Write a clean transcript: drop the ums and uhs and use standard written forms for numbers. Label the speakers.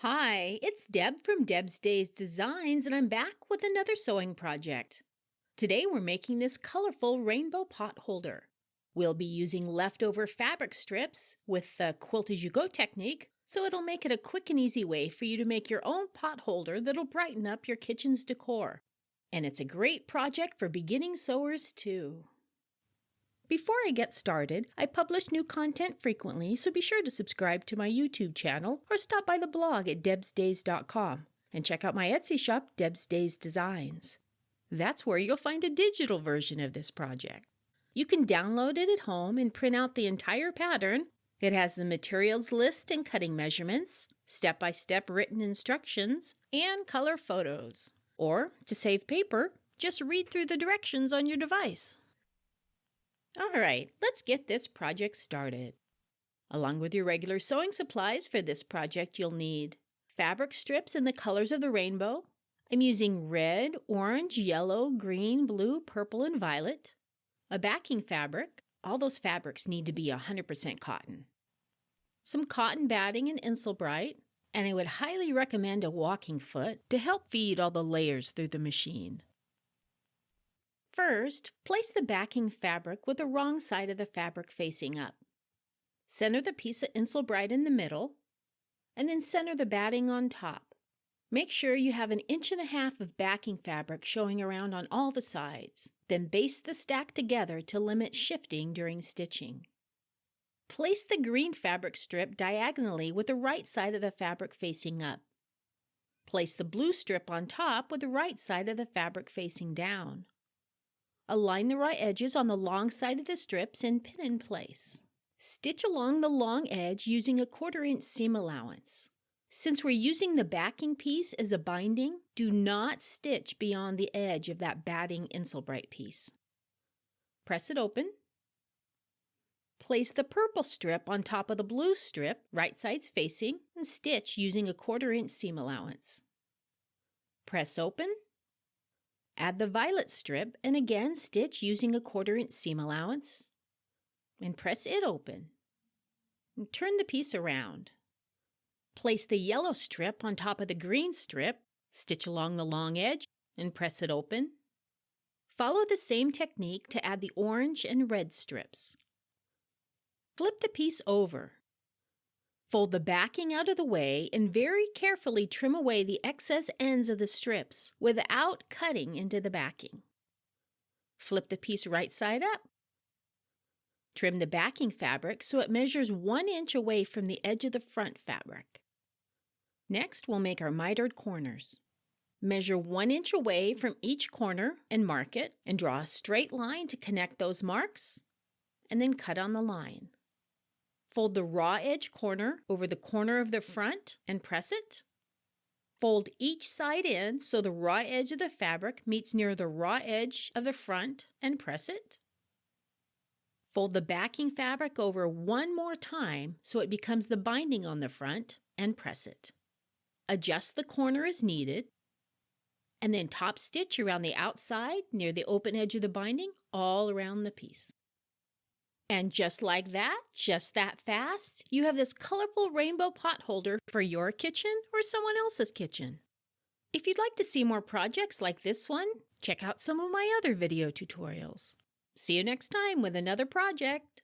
Speaker 1: Hi, it's Deb from Deb's Days Designs, and I'm back with another sewing project. Today we're making this colorful rainbow pot holder. We'll be using leftover fabric strips with the quilt as you go technique, so it'll make it a quick and easy way for you to make your own pot holder that'll brighten up your kitchen's decor. And it's a great project for beginning sewers too. Before I get started, I publish new content frequently, so be sure to subscribe to my YouTube channel or stop by the blog at debsdays.com and check out my Etsy shop, Deb's Days Designs. That's where you'll find a digital version of this project. You can download it at home and print out the entire pattern. It has the materials list and cutting measurements, step-by-step written instructions, and color photos. Or, to save paper, just read through the directions on your device. Alright, let's get this project started. Along with your regular sewing supplies for this project, you'll need fabric strips in the colors of the rainbow. I'm using red, orange, yellow, green, blue, purple, and violet. A backing fabric. All those fabrics need to be 100% cotton. Some cotton batting and Insulbright, and I would highly recommend a walking foot to help feed all the layers through the machine. First, place the backing fabric with the wrong side of the fabric facing up. Center the piece of Insulbright in the middle, and then center the batting on top. Make sure you have 1.5 inches of backing fabric showing around on all the sides. Then baste the stack together to limit shifting during stitching. Place the green fabric strip diagonally with the right side of the fabric facing up. Place the blue strip on top with the right side of the fabric facing down. Align the right edges on the long side of the strips and pin in place. Stitch along the long edge using a 1/4 inch seam allowance. Since we're using the backing piece as a binding, do not stitch beyond the edge of that batting Insulbright piece. Press it open. Place the purple strip on top of the blue strip, right sides facing, and stitch using a 1/4 inch seam allowance. Press open. Add the violet strip and again stitch using a 1/4 inch seam allowance and press it open. And turn the piece around. Place the yellow strip on top of the green strip, stitch along the long edge and press it open. Follow the same technique to add the orange and red strips. Flip the piece over. Fold the backing out of the way and very carefully trim away the excess ends of the strips without cutting into the backing. Flip the piece right side up. Trim the backing fabric so it measures 1 inch away from the edge of the front fabric. Next, we'll make our mitered corners. Measure 1 inch away from each corner and mark it, and draw a straight line to connect those marks, and then cut on the line. Fold the raw edge corner over the corner of the front and press it. Fold each side in so the raw edge of the fabric meets near the raw edge of the front and press it. Fold the backing fabric over one more time so it becomes the binding on the front and press it. Adjust the corner as needed, and then top stitch around the outside near the open edge of the binding all around the piece. And just like that, just that fast, you have this colorful rainbow pot holder for your kitchen or someone else's kitchen. If you'd like to see more projects like this one, check out some of my other video tutorials. See you next time with another project.